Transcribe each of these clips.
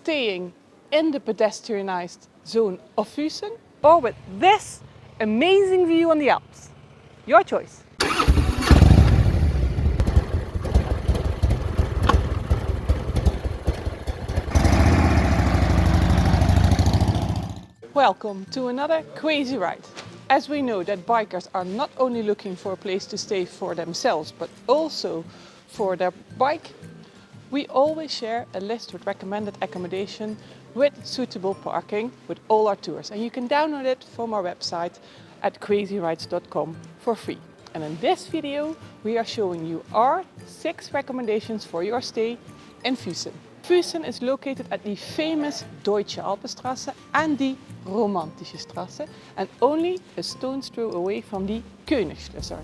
staying in the pedestrianized zone of Füssen or with this amazing view on the Alps. Your choice. Welcome to another crazy ride. As we know that bikers are not only looking for a place to stay for themselves but also for their bike, we always share a list with recommended accommodation with suitable parking with all our tours, and you can download it from our website at crazyrides.com for free. And in this video we are showing you our 6 recommendations for your stay in Füssen. Füssen is located at the famous Deutsche Alpenstraße and the Romantische Straße, and only a stone's throw away from the Königsschlösser,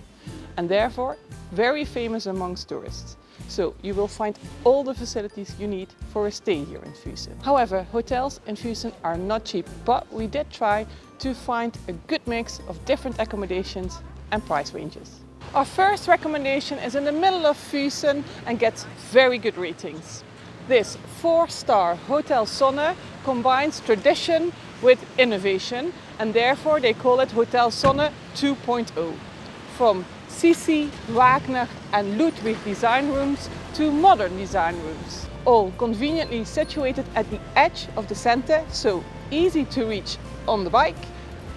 and therefore very famous amongst tourists. So you will find all the facilities you need for a stay here in Füssen. However, hotels in Füssen are not cheap, but we did try to find a good mix of different accommodations and price ranges. Our first recommendation is in the middle of Füssen and gets very good ratings. This 4-star Hotel Sonne combines tradition with innovation, and therefore they call it Hotel Sonne 2.0. From Sissi, Wagner and Ludwig design rooms to modern design rooms. All conveniently situated at the edge of the center, so easy to reach on the bike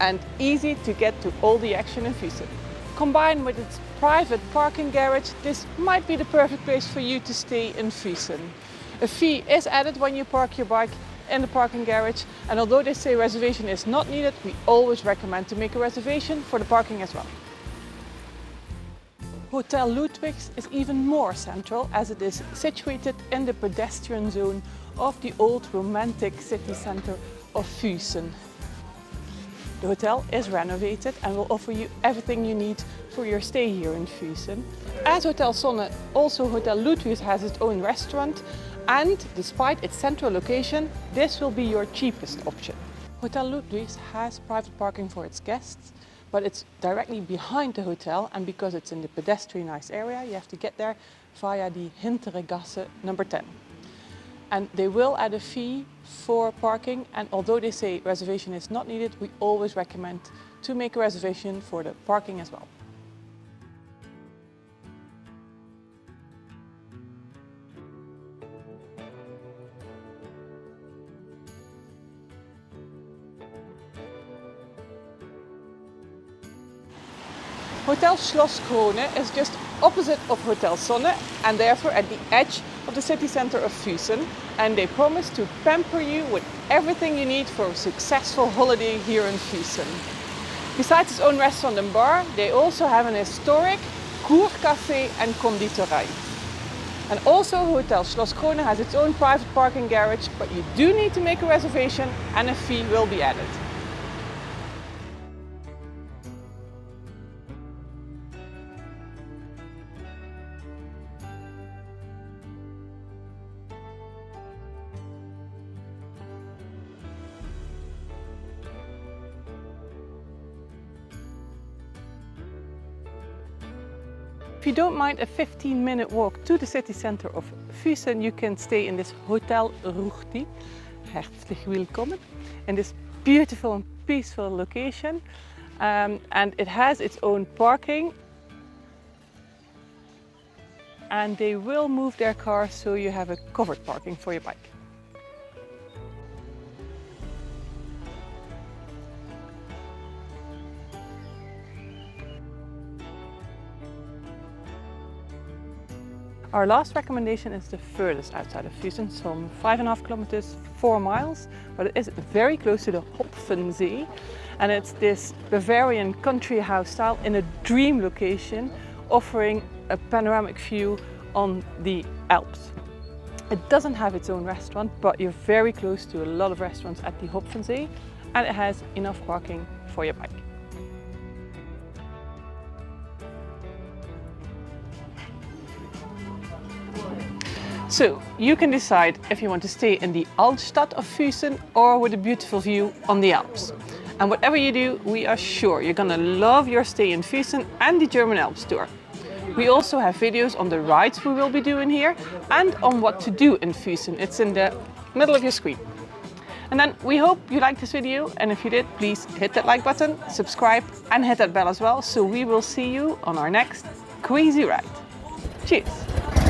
and easy to get to all the action in Füssen. Combined with its private parking garage, this might be the perfect place for you to stay in Füssen. A fee is added when you park your bike in the parking garage, and although they say reservation is not needed, we always recommend to make a reservation for the parking as well. Hotel Ludwigs is even more central as it is situated in the pedestrian zone of the old romantic city centre of Füssen. The hotel is renovated and will offer you everything you need for your stay here in Füssen. As Hotel Sonne, also Hotel Ludwigs has its own restaurant, and despite its central location, this will be your cheapest option. Hotel Ludwigs has private parking for its guests, but it's directly behind the hotel, and because it's in the pedestrianised area, you have to get there via the Hintere Gasse number 10. And they will add a fee for parking, and although they say reservation is not needed, we always recommend to make a reservation for the parking as well. Hotel Schloss Krone is just opposite of Hotel Sonne and therefore at the edge of the city centre of Füssen, and they promise to pamper you with everything you need for a successful holiday here in Füssen. Besides its own restaurant and bar, they also have an historic Kurcafé and Konditorei. And also Hotel Schloss Krone has its own private parking garage, but you do need to make a reservation and a fee will be added. If you don't mind a 15-minute walk to the city center of Füssen, you can stay in this Hotel Ruchti. Herzlich willkommen in this beautiful and peaceful location, and it has its own parking, and they will move their car so you have a covered parking for your bike. Our last recommendation is the furthest outside of Füssen, some 5.5 kilometers, 4 miles, but it is very close to the Hopfensee, and it's this Bavarian country house style in a dream location, offering a panoramic view on the Alps. It doesn't have its own restaurant, but you're very close to a lot of restaurants at the Hopfensee, and it has enough parking for your bike. So you can decide if you want to stay in the Altstadt of Füssen or with a beautiful view on the Alps. And whatever you do, we are sure you're gonna love your stay in Füssen and the German Alps tour. We also have videos on the rides we will be doing here and on what to do in Füssen. It's in the middle of your screen. And then we hope you liked this video, and if you did, please hit that like button, subscribe and hit that bell as well, so we will see you on our next crazy ride. Cheers!